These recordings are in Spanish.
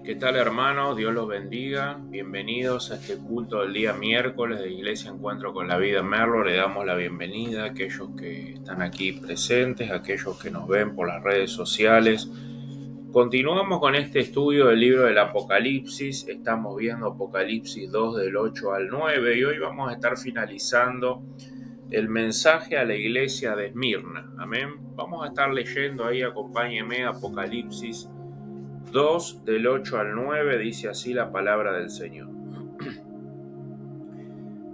¿Qué tal, hermanos? Dios los bendiga. Bienvenidos a este culto del día miércoles de Iglesia Encuentro con la Vida en Merlo. Le damos la bienvenida a aquellos que están aquí presentes, a aquellos que nos ven por las redes sociales. Continuamos con este estudio del libro del Apocalipsis. Estamos viendo Apocalipsis 2 del 8 al 9 y hoy vamos a estar finalizando el mensaje a la iglesia de Esmirna. Amén. Vamos a estar leyendo ahí, acompáñeme, Apocalipsis 2 del 8 al 9, dice así la palabra del Señor.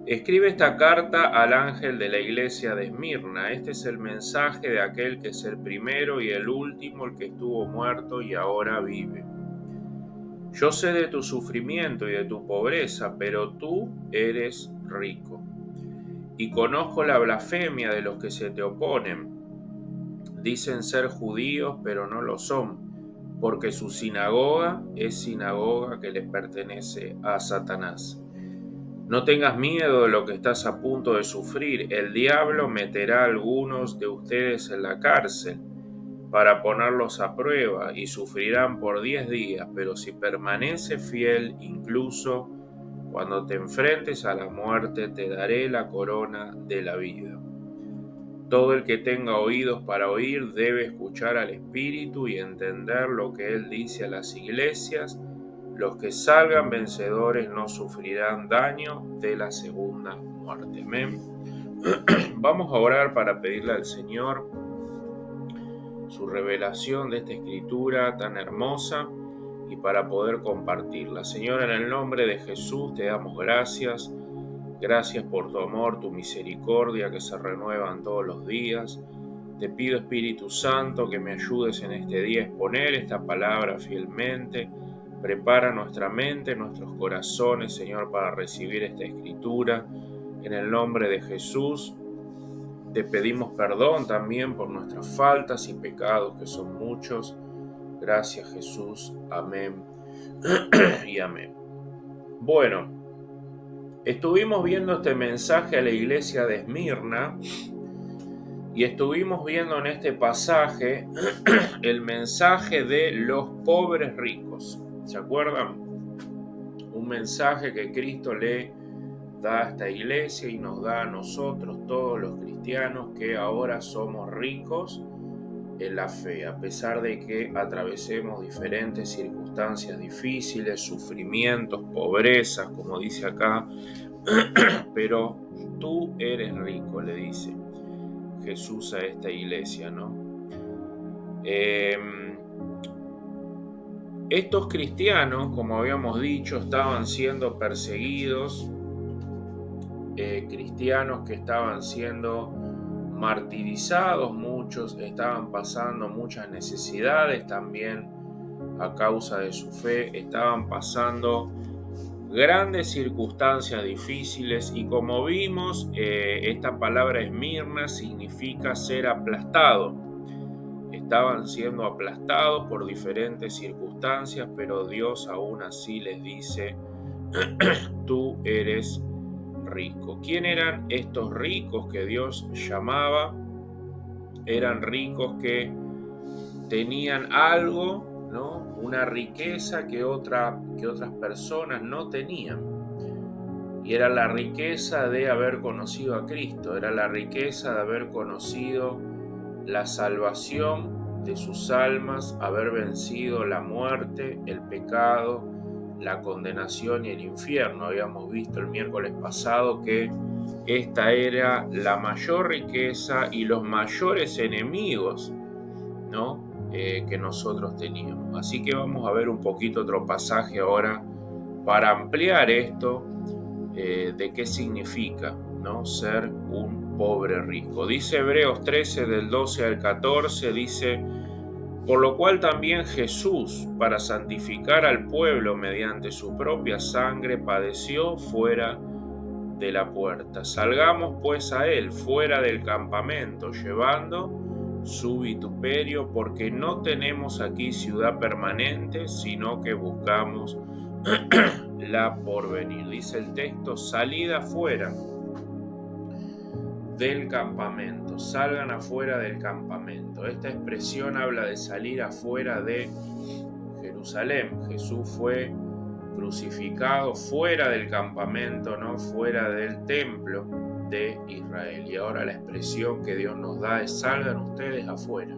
Escribe esta carta al ángel de la iglesia de Esmirna. Este es el mensaje de aquel que es el primero y el último, el que estuvo muerto y ahora vive. Yo sé de tu sufrimiento y de tu pobreza, pero tú eres rico. Y conozco la blasfemia de los que se te oponen. Dicen ser judíos, pero no lo son, porque su sinagoga es sinagoga que le pertenece a Satanás. No tengas miedo de lo que estás a punto de sufrir. El diablo meterá a algunos de ustedes en la cárcel para ponerlos a prueba y sufrirán por 10 días, pero si permaneces fiel, incluso cuando te enfrentes a la muerte, te daré la corona de la vida. Todo el que tenga oídos para oír debe escuchar al Espíritu y entender lo que Él dice a las iglesias. Los que salgan vencedores no sufrirán daño de la segunda muerte. Amén. Vamos a orar para pedirle al Señor su revelación de esta escritura tan hermosa y para poder compartirla. Señor, en el nombre de Jesús te damos gracias. Gracias por tu amor, tu misericordia que se renuevan todos los días. Te pido, Espíritu Santo, que me ayudes en este día a exponer esta palabra fielmente. Prepara nuestra mente, nuestros corazones, Señor, para recibir esta escritura. En el nombre de Jesús, te pedimos perdón también por nuestras faltas y pecados, que son muchos. Gracias, Jesús. Amén y amén. Bueno, estuvimos viendo este mensaje a la iglesia de Esmirna y estuvimos viendo en este pasaje el mensaje de los pobres ricos. ¿Se acuerdan? Un mensaje que Cristo le da a esta iglesia y nos da a nosotros, todos los cristianos, que ahora somos ricos en la fe, a pesar de que atravesemos diferentes circunstancias difíciles, sufrimientos, pobrezas, como dice acá, pero tú eres rico, le dice Jesús a esta iglesia, ¿no? Estos cristianos, como habíamos dicho, estaban siendo perseguidos, cristianos que estaban siendo martirizados, muchos estaban pasando muchas necesidades también a causa de su fe, estaban pasando grandes circunstancias difíciles y como vimos, esta palabra Esmirna significa ser aplastado. Estaban siendo aplastados por diferentes circunstancias, pero Dios aún así les dice, tú eres rico. ¿Quién eran estos ricos que Dios llamaba? Eran ricos que tenían algo, ¿no? Una riqueza que otras personas no tenían. Y era la riqueza de haber conocido a Cristo, era la riqueza de haber conocido la salvación de sus almas, haber vencido la muerte, el pecado, la condenación y el infierno. Habíamos visto el miércoles pasado que esta era la mayor riqueza y los mayores enemigos, ¿no? Que nosotros teníamos. Así que vamos a ver un poquito otro pasaje ahora para ampliar esto, de qué significa, ¿no? Ser un pobre rico. Dice Hebreos 13 del 12 al 14, dice, por lo cual también Jesús, para santificar al pueblo mediante su propia sangre, padeció fuera de la puerta. Salgamos pues a él fuera del campamento, llevando su vituperio, porque no tenemos aquí ciudad permanente, sino que buscamos la porvenir. Dice el texto, salid afuera del campamento, salgan afuera del campamento. Esta expresión habla de salir afuera de Jerusalén. Jesús fue crucificado fuera del campamento, no fuera del templo de Israel. Y ahora la expresión que Dios nos da es: salgan ustedes afuera.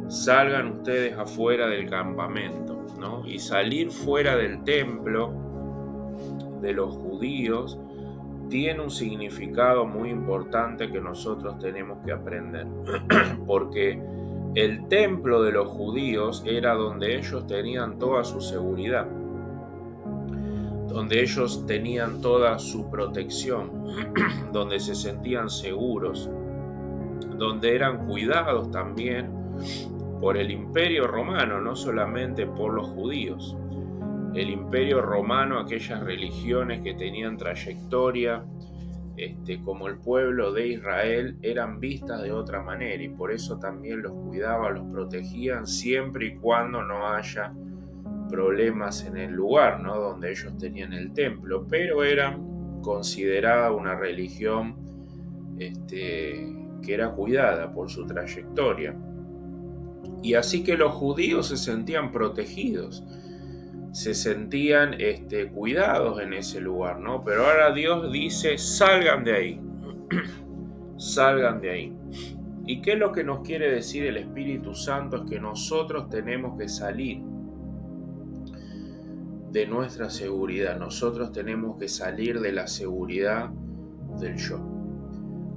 Salgan ustedes afuera del campamento, ¿no? Y salir fuera del templo de los judíos tiene un significado muy importante que nosotros tenemos que aprender. Porque el templo de los judíos era donde ellos tenían toda su seguridad, donde ellos tenían toda su protección, donde se sentían seguros, donde eran cuidados también por el Imperio Romano, no solamente por los judíos. El Imperio Romano, aquellas religiones que tenían trayectoria, como el pueblo de Israel, eran vistas de otra manera, y por eso también los cuidaban, los protegían, siempre y cuando no haya problemas en el lugar, ¿no?, donde ellos tenían el templo, pero eran considerada una religión que era cuidada por su trayectoria. Y así que los judíos se sentían protegidos, se sentían cuidados en ese lugar, ¿no? Pero ahora Dios dice: salgan de ahí, salgan de ahí. ¿Y qué es lo que nos quiere decir el Espíritu Santo? Es que nosotros tenemos que salir de nuestra seguridad, nosotros tenemos que salir de la seguridad del yo.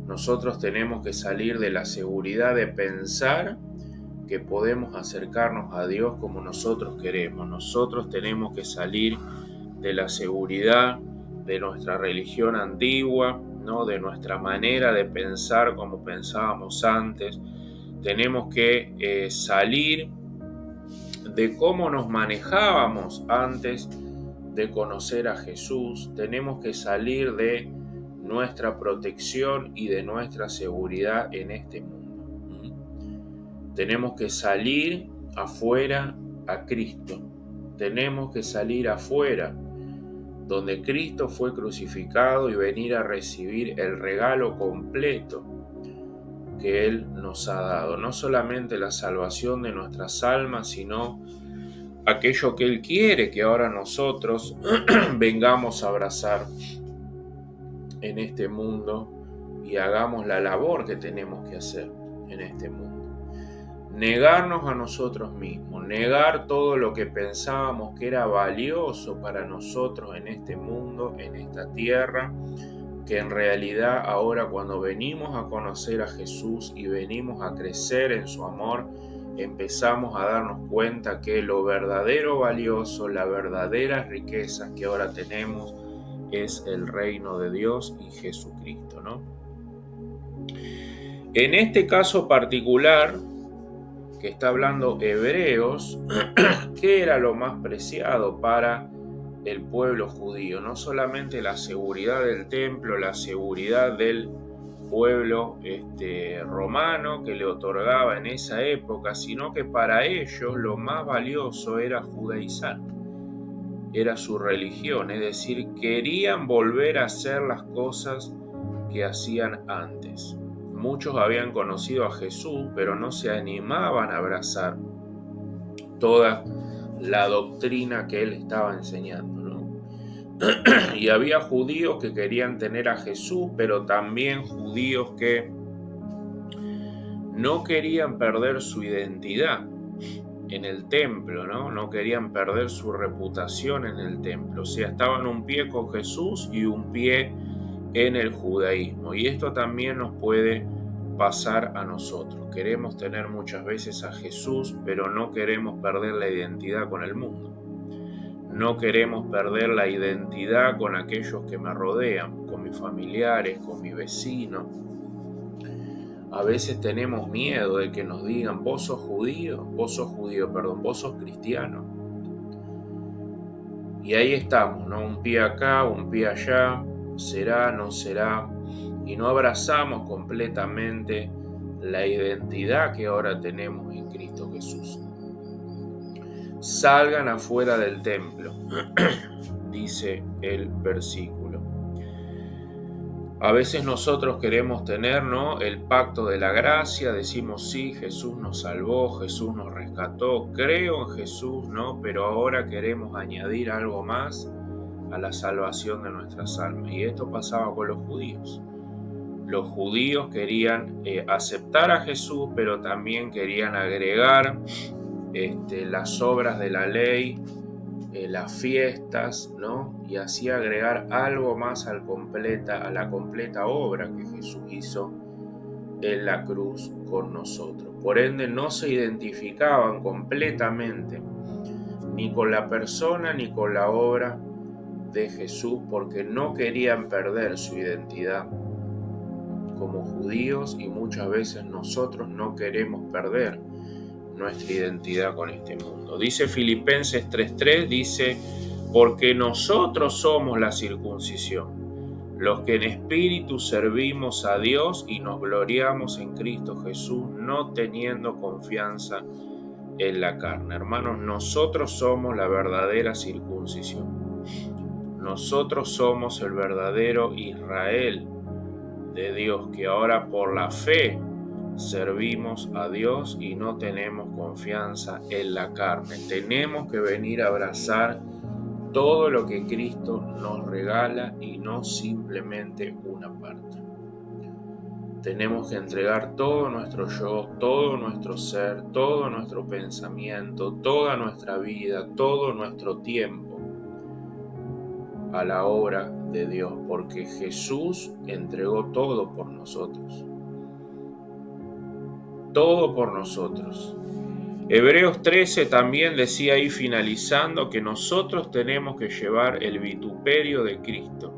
Nosotros tenemos que salir de la seguridad de pensar que podemos acercarnos a Dios como nosotros queremos. Nosotros tenemos que salir de la seguridad de nuestra religión antigua, ¿no?, de nuestra manera de pensar como pensábamos antes. Tenemos que salir de cómo nos manejábamos antes de conocer a Jesús. Tenemos que salir de nuestra protección y de nuestra seguridad en este mundo. Tenemos que salir afuera a Cristo. Tenemos que salir afuera, donde Cristo fue crucificado, y venir a recibir el regalo completo que Él nos ha dado. No solamente la salvación de nuestras almas, sino aquello que Él quiere que ahora nosotros vengamos a abrazar en este mundo y hagamos la labor que tenemos que hacer en este mundo. Negarnos a nosotros mismos, negar todo lo que pensábamos que era valioso para nosotros en este mundo, en esta tierra, que en realidad ahora, cuando venimos a conocer a Jesús y venimos a crecer en su amor, empezamos a darnos cuenta que lo verdadero valioso, la verdadera riqueza que ahora tenemos es el reino de Dios y Jesucristo, ¿no? En este caso particular que está hablando Hebreos, ¿qué era lo más preciado para el pueblo judío? No solamente la seguridad del templo, la seguridad del pueblo romano que le otorgaba en esa época, sino que para ellos lo más valioso era judaizar, era su religión, es decir, querían volver a hacer las cosas que hacían antes. Muchos habían conocido a Jesús, pero no se animaban a abrazar toda la doctrina que Él estaba enseñando, ¿no? Y había judíos que querían tener a Jesús, pero también judíos que no querían perder su identidad en el templo, ¿no? No querían perder su reputación en el templo. O sea, estaban un pie con Jesús y un pie en el judaísmo. Y esto también nos puede pasar a nosotros. Queremos tener muchas veces a Jesús, pero no queremos perder la identidad con el mundo. No queremos perder la identidad con aquellos que me rodean, con mis familiares, con mi vecino. A veces tenemos miedo de que nos digan: vos sos cristiano. Y ahí estamos, ¿no? Un pie acá, un pie allá, será, no será, y no abrazamos completamente la identidad que ahora tenemos en Cristo Jesús. Salgan afuera del templo, dice el versículo. A veces nosotros queremos tener, ¿no?, el pacto de la gracia, decimos sí, Jesús nos salvó, Jesús nos rescató, creo en Jesús, ¿no? Pero ahora queremos añadir algo más a la salvación de nuestras almas. Y esto pasaba con los judíos. Los judíos querían aceptar a Jesús, pero también querían agregar las obras de la ley, las fiestas, ¿no? Y así agregar algo más a la completa obra que Jesús hizo en la cruz con nosotros. Por ende, no se identificaban completamente ni con la persona ni con la obra de Jesús, porque no querían perder su identidad como judíos, y muchas veces nosotros no queremos perder nuestra identidad con este mundo. Dice Filipenses 3:3, dice: porque nosotros somos la circuncisión, los que en espíritu servimos a Dios y nos gloriamos en Cristo Jesús, no teniendo confianza en la carne. Hermanos, nosotros somos la verdadera circuncisión. Nosotros somos el verdadero Israel de Dios, que ahora por la fe servimos a Dios y no tenemos confianza en la carne. Tenemos que venir a abrazar todo lo que Cristo nos regala y no simplemente una parte. Tenemos que entregar todo nuestro yo, todo nuestro ser, todo nuestro pensamiento, toda nuestra vida, todo nuestro tiempo a la obra de Dios, porque Jesús entregó todo por nosotros. Todo por nosotros. Hebreos 13 también decía ahí, finalizando, que nosotros tenemos que llevar el vituperio de Cristo.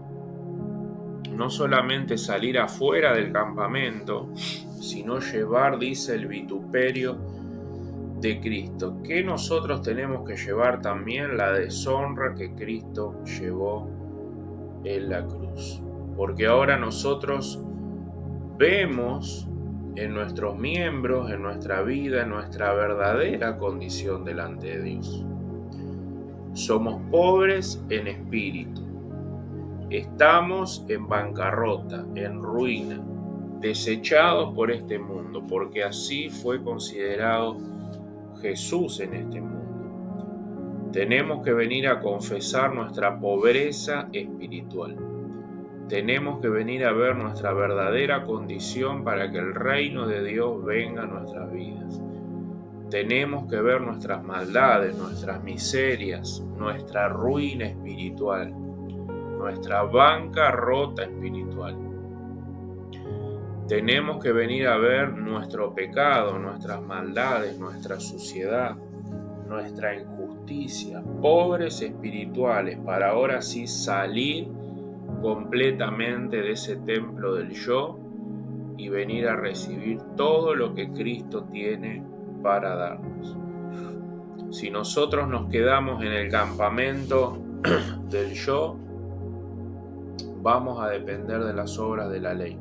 No solamente salir afuera del campamento, sino llevar, dice, el vituperio de Cristo. Que nosotros tenemos que llevar también la deshonra que Cristo llevó en la cruz. Porque ahora nosotros vemos en nuestros miembros, en nuestra vida, en nuestra verdadera condición delante de Dios. Somos pobres en espíritu. Estamos en bancarrota, en ruina, desechados por este mundo, porque así fue considerado Jesús en este mundo. Tenemos que venir a confesar nuestra pobreza espiritual. Tenemos que venir a ver nuestra verdadera condición para que el reino de Dios venga a nuestras vidas. Tenemos que ver nuestras maldades, nuestras miserias, nuestra ruina espiritual, nuestra bancarrota espiritual. Tenemos que venir a ver nuestro pecado, nuestras maldades, nuestra suciedad, nuestra injusticia, pobres espirituales, para ahora sí salir completamente de ese templo del yo y venir a recibir todo lo que Cristo tiene para darnos. Si nosotros nos quedamos en el campamento del yo, vamos a depender de las obras de la ley.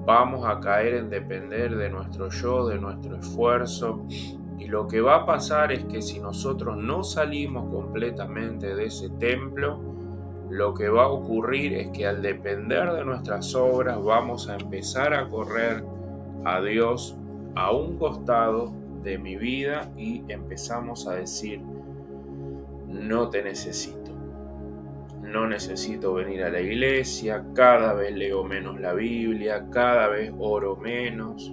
Vamos a caer en depender de nuestro yo, de nuestro esfuerzo, y lo que va a pasar es que si nosotros no salimos completamente de ese templo, lo que va a ocurrir es que al depender de nuestras obras vamos a empezar a correr a Dios a un costado de mi vida y empezamos a decir: no te necesito. No necesito venir a la iglesia, cada vez leo menos la Biblia, cada vez oro menos,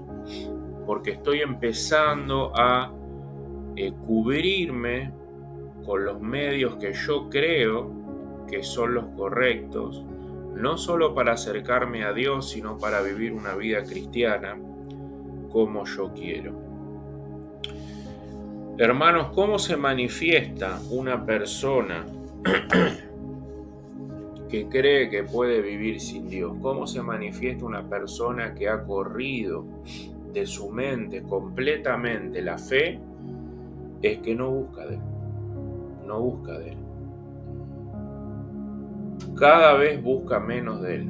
porque estoy empezando a cubrirme con los medios que yo creo que son los correctos, no solo para acercarme a Dios, sino para vivir una vida cristiana como yo quiero. Hermanos, ¿cómo se manifiesta una persona que cree que puede vivir sin Dios? ¿Cómo se manifiesta una persona que ha corrido de su mente completamente la fe? Es que no busca de Él. No busca de Él. Cada vez busca menos de Él.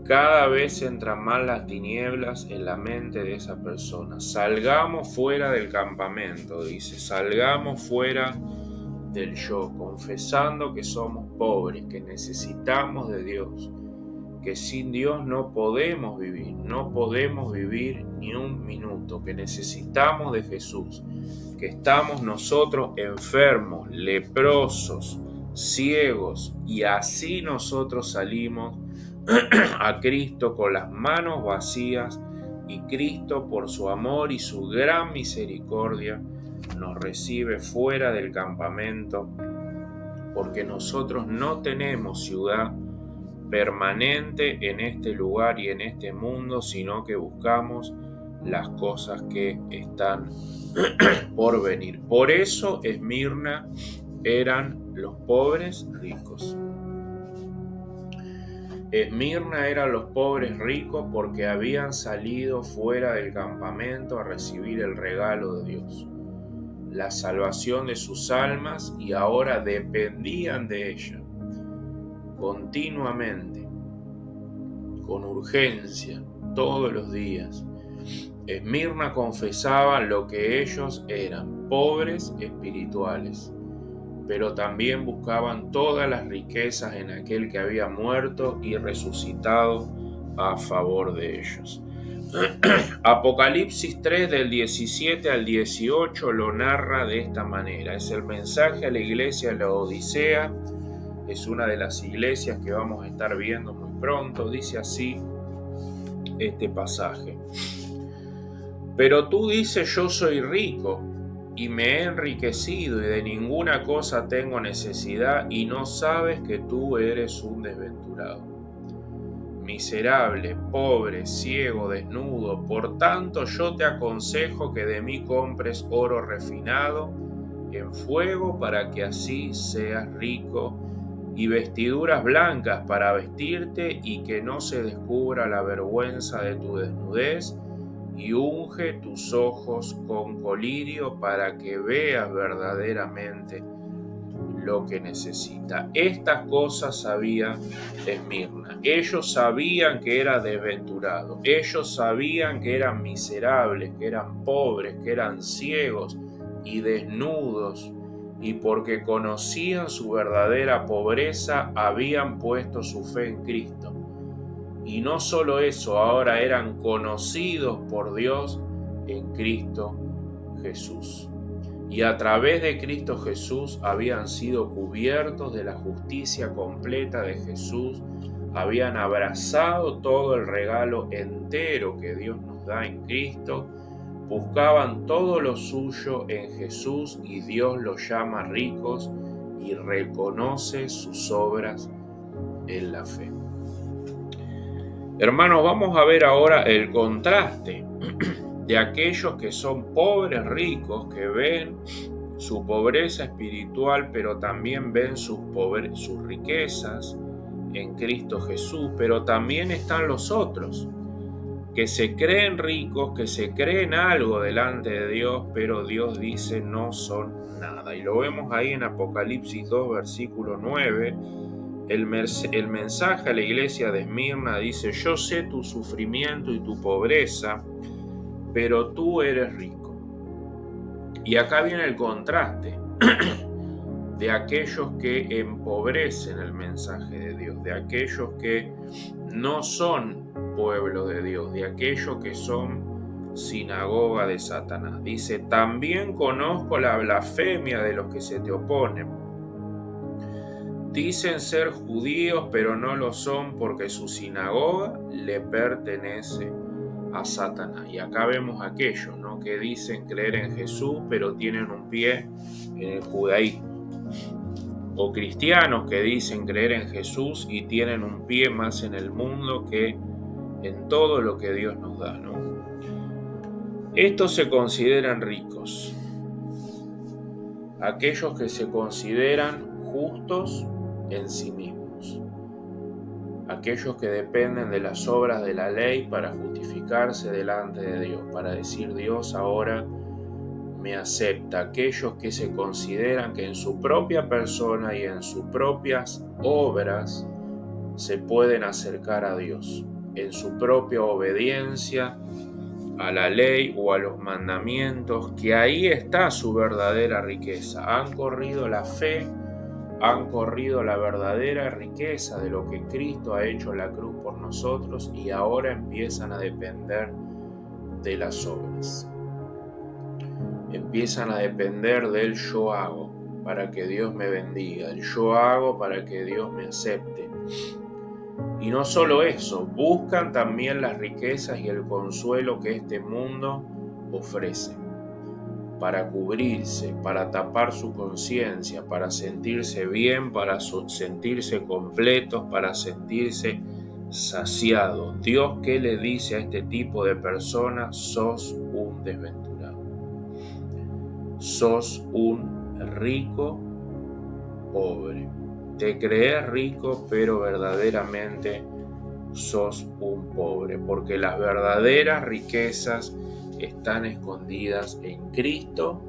Cada vez entran más las tinieblas en la mente de esa persona. Salgamos fuera del campamento, dice. Salgamos fuera del yo, confesando que somos pobres, que necesitamos de Dios, que sin Dios no podemos vivir ni un minuto, que necesitamos de Jesús, que estamos nosotros enfermos, leprosos, ciegos, y así nosotros salimos a Cristo con las manos vacías, y Cristo, por su amor y su gran misericordia, nos recibe fuera del campamento, porque nosotros no tenemos ciudad permanente en este lugar y en este mundo, sino que buscamos las cosas que están por venir. Por eso Esmirna eran los pobres ricos. Esmirna eran los pobres ricos porque habían salido fuera del campamento a recibir el regalo de Dios, la salvación de sus almas, y ahora dependían de ella continuamente, con urgencia, todos los días. Esmirna confesaba lo que ellos eran, pobres espirituales, pero también buscaban todas las riquezas en aquel que había muerto y resucitado a favor de ellos. Apocalipsis 3 del 17 al 18 lo narra de esta manera. Es el mensaje a la iglesia de la Odisea. Es una de las iglesias que vamos a estar viendo muy pronto. Dice así este pasaje: pero tú dices, yo soy rico y me he enriquecido y de ninguna cosa tengo necesidad, y no sabes que tú eres un desventurado, miserable, pobre, ciego, desnudo. Por tanto yo te aconsejo que de mí compres oro refinado en fuego, para que así seas rico, y vestiduras blancas para vestirte, y que no se descubra la vergüenza de tu desnudez, y unge tus ojos con colirio para que veas verdaderamente lo que necesita. Estas cosas sabía Esmirna. Ellos sabían que era desventurado, ellos sabían que eran miserables, que eran pobres, que eran ciegos y desnudos, y porque conocían su verdadera pobreza, habían puesto su fe en Cristo. Y no solo eso, ahora eran conocidos por Dios en Cristo Jesús. Y a través de Cristo Jesús habían sido cubiertos de la justicia completa de Jesús, habían abrazado todo el regalo entero que Dios nos da en Cristo, buscaban todo lo suyo en Jesús, y Dios los llama ricos y reconoce sus obras en la fe. Hermanos, vamos a ver ahora el contraste de aquellos que son pobres ricos, que ven su pobreza espiritual, pero también ven sus riquezas en Cristo Jesús. Pero también están los otros, que se creen ricos, que se creen algo delante de Dios, pero Dios dice no son nada. Y lo vemos ahí en Apocalipsis 2, versículo 9. El mensaje a la iglesia de Esmirna dice: yo sé tu sufrimiento y tu pobreza, pero tú eres rico. Y acá viene el contraste de aquellos que empobrecen el mensaje de Dios, de aquellos que no son pueblo de Dios, de aquellos que son sinagoga de Satanás. Dice: también conozco la blasfemia de los que se te oponen. Dicen ser judíos, pero no lo son, porque su sinagoga le pertenece a Satanás. Y acá vemos aquellos, ¿no?, que dicen creer en Jesús, pero tienen un pie en el judaísmo. O cristianos que dicen creer en Jesús y tienen un pie más en el mundo que en todo lo que Dios nos da, ¿no? Estos se consideran ricos. Aquellos que se consideran justos en sí mismos, aquellos que dependen de las obras de la ley para justificarse delante de Dios, para decir Dios ahora me acepta, aquellos que se consideran que en su propia persona y en sus propias obras se pueden acercar a Dios, en su propia obediencia a la ley o a los mandamientos, que ahí está su verdadera riqueza. Han corrido la fe Han corrido la verdadera riqueza de lo que Cristo ha hecho en la cruz por nosotros y ahora empiezan a depender de las obras. Empiezan a depender del yo hago para que Dios me bendiga, el yo hago para que Dios me acepte. Y no solo eso, buscan también las riquezas y el consuelo que este mundo ofrece para cubrirse, para tapar su conciencia, para sentirse bien, para sentirse completos, para sentirse saciados. Dios, ¿qué le dice a este tipo de personas? Sos un desventurado. Sos un rico pobre. Te crees rico, pero verdaderamente sos un pobre, porque las verdaderas riquezas están escondidas en Cristo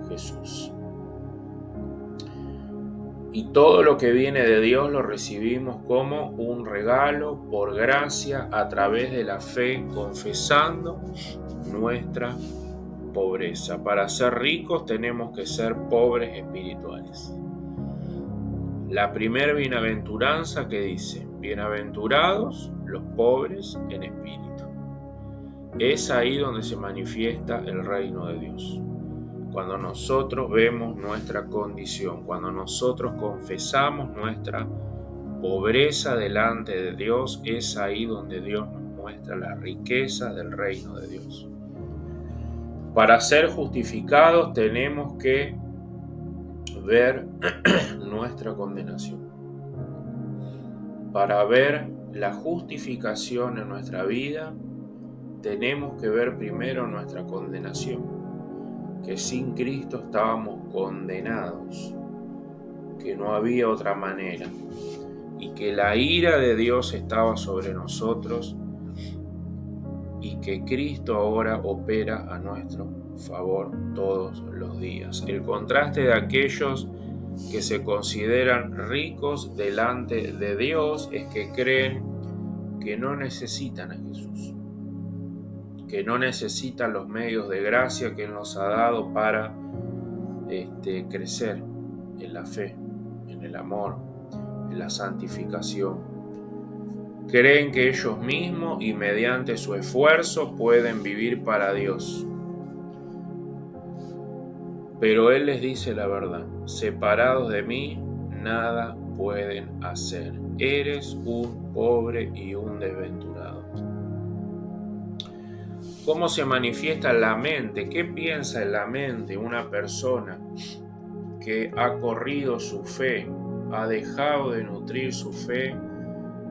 Jesús. Y todo lo que viene de Dios lo recibimos como un regalo por gracia a través de la fe, confesando nuestra pobreza. Para ser ricos tenemos que ser pobres espirituales. La primera bienaventuranza que dice: bienaventurados los pobres en espíritu. Es ahí donde se manifiesta el reino de Dios. Cuando nosotros vemos nuestra condición, cuando nosotros confesamos nuestra pobreza delante de Dios, es ahí donde Dios nos muestra la riqueza del reino de Dios. Para ser justificados tenemos que ver nuestra condenación. Para ver la justificación en nuestra vida, tenemos que ver primero nuestra condenación, que sin Cristo estábamos condenados, que no había otra manera, y que la ira de Dios estaba sobre nosotros, y que Cristo ahora opera a nuestro favor todos los días. El contraste de aquellos que se consideran ricos delante de Dios es que creen que no necesitan a Jesús, que no necesitan los medios de gracia que Él nos ha dado para crecer en la fe, en el amor, en la santificación. Creen que ellos mismos y mediante su esfuerzo pueden vivir para Dios. Pero Él les dice la verdad: separados de mí, nada pueden hacer. Eres un pobre y un desventurado. ¿Cómo se manifiesta en la mente? ¿Qué piensa en la mente una persona que ha corrido su fe, ha dejado de nutrir su fe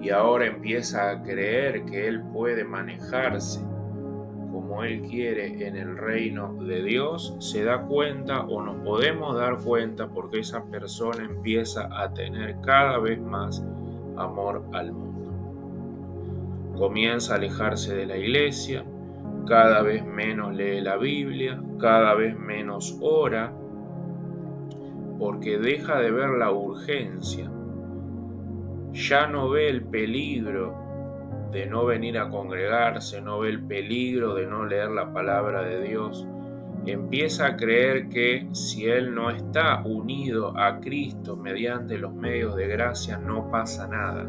y ahora empieza a creer que él puede manejarse como él quiere en el reino de Dios? Se da cuenta, o nos podemos dar cuenta, porque esa persona empieza a tener cada vez más amor al mundo. Comienza a alejarse de la iglesia, cada vez menos lee la Biblia, cada vez menos ora, porque deja de ver la urgencia. Ya no ve el peligro de no venir a congregarse, no ve el peligro de no leer la palabra de Dios. Empieza a creer que si él no está unido a Cristo mediante los medios de gracia, no pasa nada.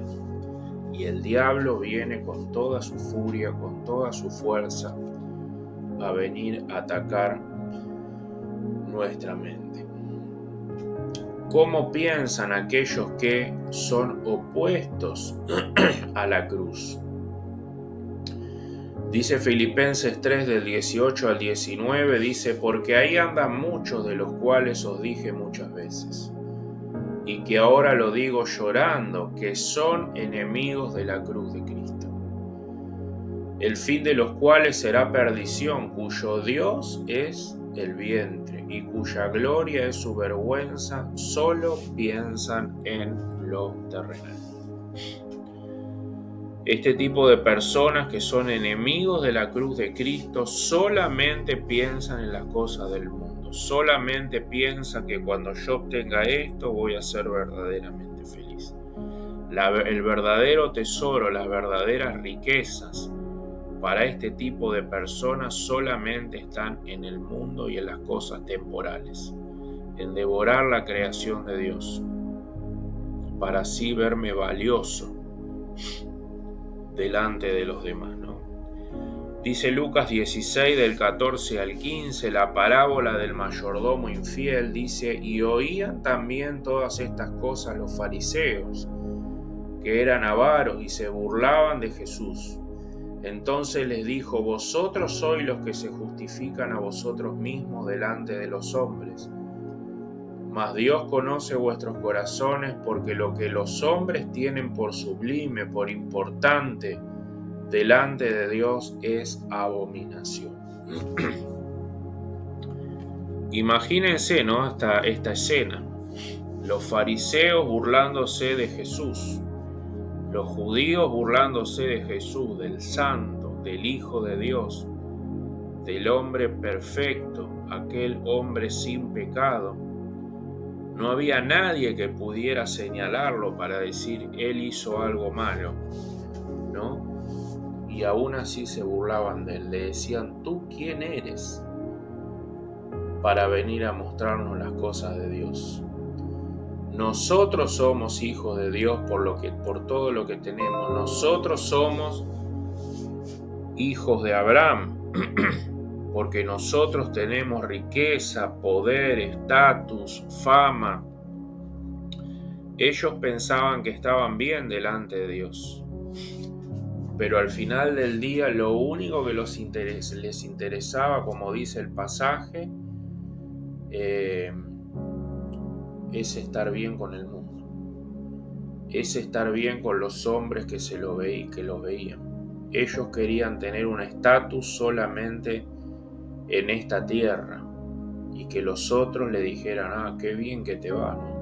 Y el diablo viene con toda su furia, con toda su fuerza, a venir a atacar nuestra mente. ¿Cómo piensan aquellos que son opuestos a la cruz? Dice Filipenses 3 del 18 al 19, dice: porque ahí andan muchos de los cuales os dije muchas veces, y que ahora lo digo llorando, que son enemigos de la cruz de Cristo, el fin de los cuales será perdición, cuyo Dios es el vientre y cuya gloria es su vergüenza, solo piensan en lo terrenal. Este tipo de personas que son enemigos de la cruz de Cristo solamente piensan en las cosas del mundo, solamente piensan que cuando yo obtenga esto voy a ser verdaderamente feliz. El verdadero tesoro, las verdaderas riquezas para este tipo de personas solamente están en el mundo y en las cosas temporales, en devorar la creación de Dios, para así verme valioso delante de los demás, ¿no? Dice Lucas 16 del 14 al 15, la parábola del mayordomo infiel, dice: y oían también todas estas cosas los fariseos, que eran avaros y se burlaban de Jesús. Entonces les dijo: vosotros sois los que se justifican a vosotros mismos delante de los hombres, mas Dios conoce vuestros corazones, porque lo que los hombres tienen por sublime, por importante, delante de Dios es abominación. Imagínense, ¿no? Esta escena. Los fariseos burlándose de Jesús, los judíos burlándose de Jesús, del santo, del Hijo de Dios, del hombre perfecto, aquel hombre sin pecado. No había nadie que pudiera señalarlo para decir: él hizo algo malo, ¿no? Y aún así se burlaban de él. Le decían: ¿tú quién eres para venir a mostrarnos las cosas de Dios? Nosotros somos hijos de Dios por todo lo que tenemos. Nosotros somos hijos de Abraham porque nosotros tenemos riqueza, poder, estatus, fama. Ellos pensaban que estaban bien delante de Dios, pero al final del día lo único que les interesaba, como dice el pasaje, es estar bien con el mundo, es estar bien con los hombres que los veían. Ellos querían tener un estatus solamente en esta tierra y que los otros le dijeran: ah, qué bien que te va, ¿no?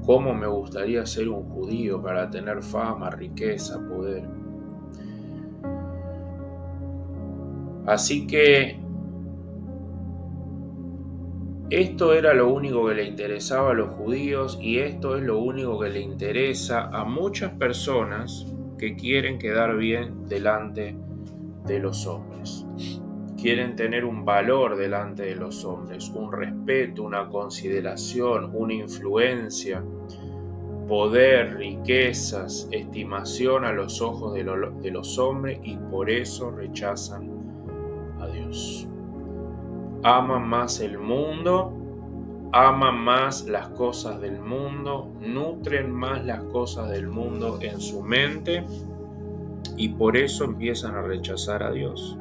Cómo me gustaría ser un judío para tener fama, riqueza, poder. Así que esto era lo único que le interesaba a los judíos, y esto es lo único que le interesa a muchas personas que quieren quedar bien delante de los hombres. Quieren tener un valor delante de los hombres, un respeto, una consideración, una influencia, poder, riquezas, estimación a los ojos de los hombres, y por eso rechazan a Dios. Aman más el mundo, aman más las cosas del mundo, nutren más las cosas del mundo en su mente, y por eso empiezan a rechazar a Dios.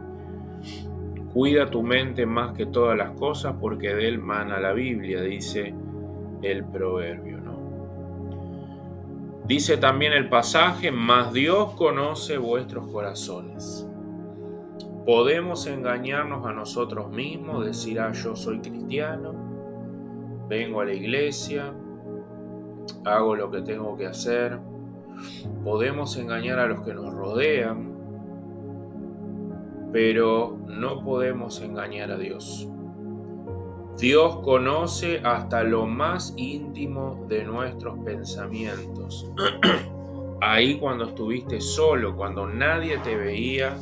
Cuida tu mente más que todas las cosas, porque de él mana la Biblia, dice el proverbio, ¿no? Dice también el pasaje: mas Dios conoce vuestros corazones. Podemos engañarnos a nosotros mismos, decir: ah, yo soy cristiano, vengo a la iglesia, hago lo que tengo que hacer. Podemos engañar a los que nos rodean, pero no podemos engañar a Dios. Dios conoce hasta lo más íntimo de nuestros pensamientos. Ahí cuando estuviste solo, cuando nadie te veía,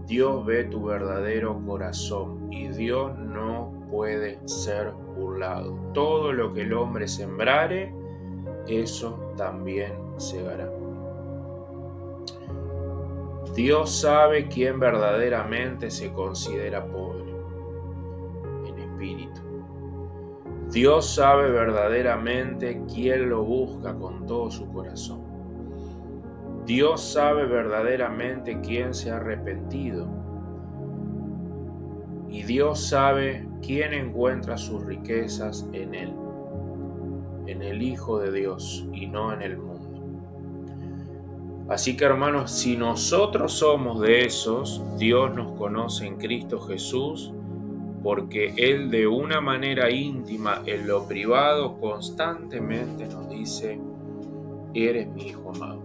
Dios ve tu verdadero corazón, y Dios no puede ser burlado. Todo lo que el hombre sembrare, eso también segará. Dios sabe quién verdaderamente se considera pobre en espíritu. Dios sabe verdaderamente quién lo busca con todo su corazón. Dios sabe verdaderamente quién se ha arrepentido. Y Dios sabe quién encuentra sus riquezas en Él, en el Hijo de Dios, y no en el mundo. Así que, hermanos, si nosotros somos de esos, Dios nos conoce en Cristo Jesús, porque Él de una manera íntima, en lo privado, constantemente nos dice: eres mi hijo amado,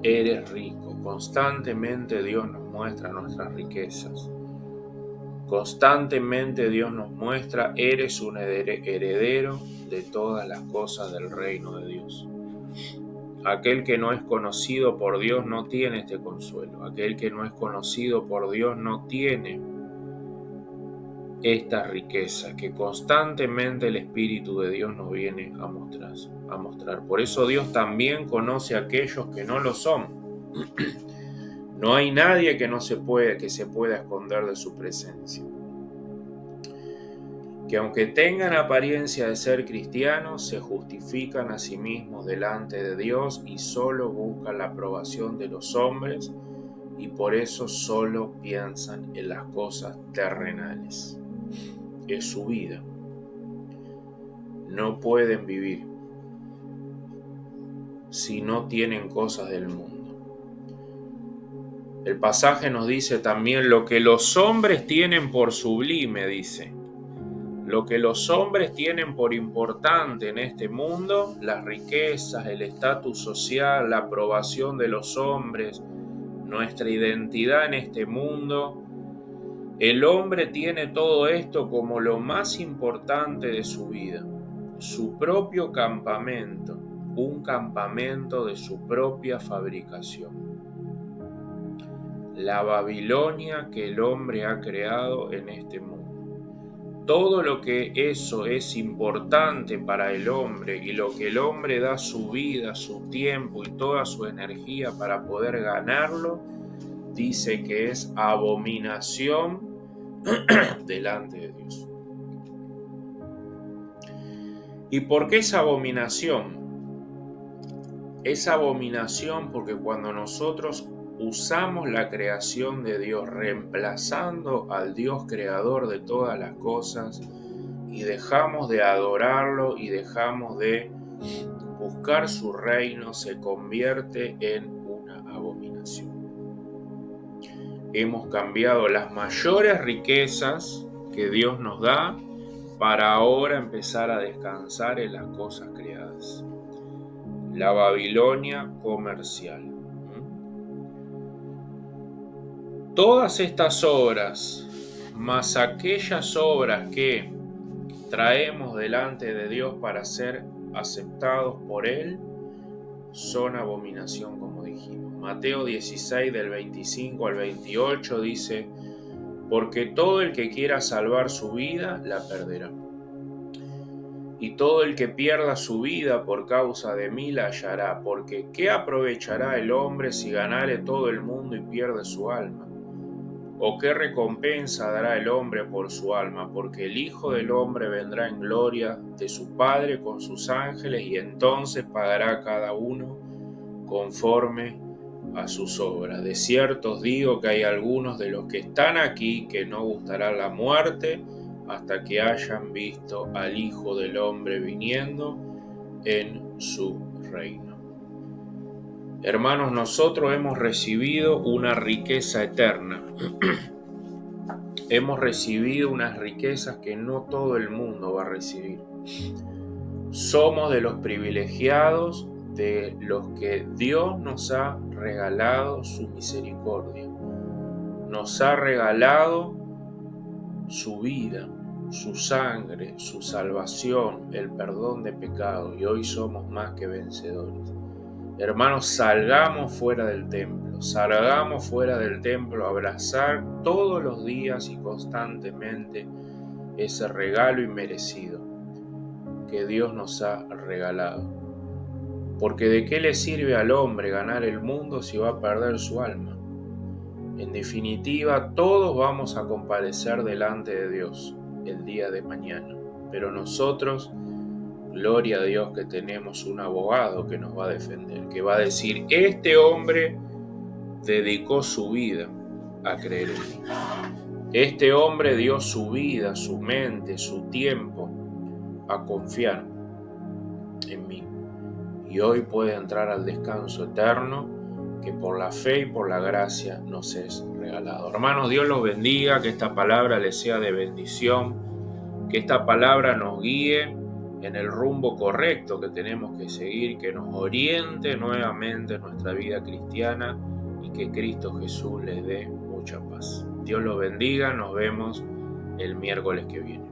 eres rico. Constantemente Dios nos muestra nuestras riquezas. Constantemente Dios nos muestra: eres un heredero de todas las cosas del reino de Dios. Aquel que no es conocido por Dios no tiene este consuelo. Aquel que no es conocido por Dios no tiene esta riqueza que constantemente el Espíritu de Dios nos viene a mostrar. Por eso Dios también conoce a aquellos que no lo son. No hay nadie que se pueda esconder de su presencia. Que aunque tengan apariencia de ser cristianos, se justifican a sí mismos delante de Dios y solo buscan la aprobación de los hombres, y por eso solo piensan en las cosas terrenales. Es su vida. No pueden vivir si no tienen cosas del mundo. El pasaje nos dice también lo que los hombres tienen por sublime, dice. Lo que los hombres tienen por importante en este mundo, las riquezas, el estatus social, la aprobación de los hombres, nuestra identidad en este mundo. El hombre tiene todo esto como lo más importante de su vida, su propio campamento, un campamento de su propia fabricación. La Babilonia que el hombre ha creado en este mundo. Todo lo que eso es importante para el hombre y lo que el hombre da su vida, su tiempo y toda su energía para poder ganarlo, dice que es abominación delante de Dios. ¿Y por qué es abominación? Es abominación porque cuando nosotros usamos la creación de Dios reemplazando al Dios creador de todas las cosas y dejamos de adorarlo y dejamos de buscar su reino, se convierte en una abominación. Hemos cambiado las mayores riquezas que Dios nos da para ahora empezar a descansar en las cosas creadas. La Babilonia comercial. Todas estas obras, más aquellas obras que traemos delante de Dios para ser aceptados por Él, son abominación, como dijimos. Mateo 16, del 25 al 28 dice: porque todo el que quiera salvar su vida, la perderá. Y todo el que pierda su vida por causa de mí, la hallará. Porque ¿qué aprovechará el hombre si ganare todo el mundo y pierde su alma? ¿O qué recompensa dará el hombre por su alma? Porque el Hijo del Hombre vendrá en gloria de su Padre con sus ángeles, y entonces pagará a cada uno conforme a sus obras. De cierto os digo que hay algunos de los que están aquí que no gustarán la muerte hasta que hayan visto al Hijo del Hombre viniendo en su reino. Hermanos, nosotros hemos recibido una riqueza eterna. Hemos recibido unas riquezas que no todo el mundo va a recibir. Somos de los privilegiados, de los que Dios nos ha regalado su misericordia. Nos ha regalado su vida, su sangre, su salvación, el perdón de pecados, y hoy somos más que vencedores. Hermanos, salgamos fuera del templo a abrazar todos los días y constantemente ese regalo inmerecido que Dios nos ha regalado. Porque ¿de qué le sirve al hombre ganar el mundo si va a perder su alma? En definitiva, todos vamos a comparecer delante de Dios el día de mañana, pero nosotros, gloria a Dios que tenemos un abogado que nos va a defender, que va a decir: este hombre dedicó su vida a creer en mí. Este hombre dio su vida, su mente, su tiempo a confiar en mí. Y hoy puede entrar al descanso eterno que por la fe y por la gracia nos es regalado. Hermanos, Dios los bendiga, que esta palabra les sea de bendición, que esta palabra nos guíe en el rumbo correcto que tenemos que seguir, que nos oriente nuevamente en nuestra vida cristiana y que Cristo Jesús les dé mucha paz. Dios los bendiga, nos vemos el miércoles que viene.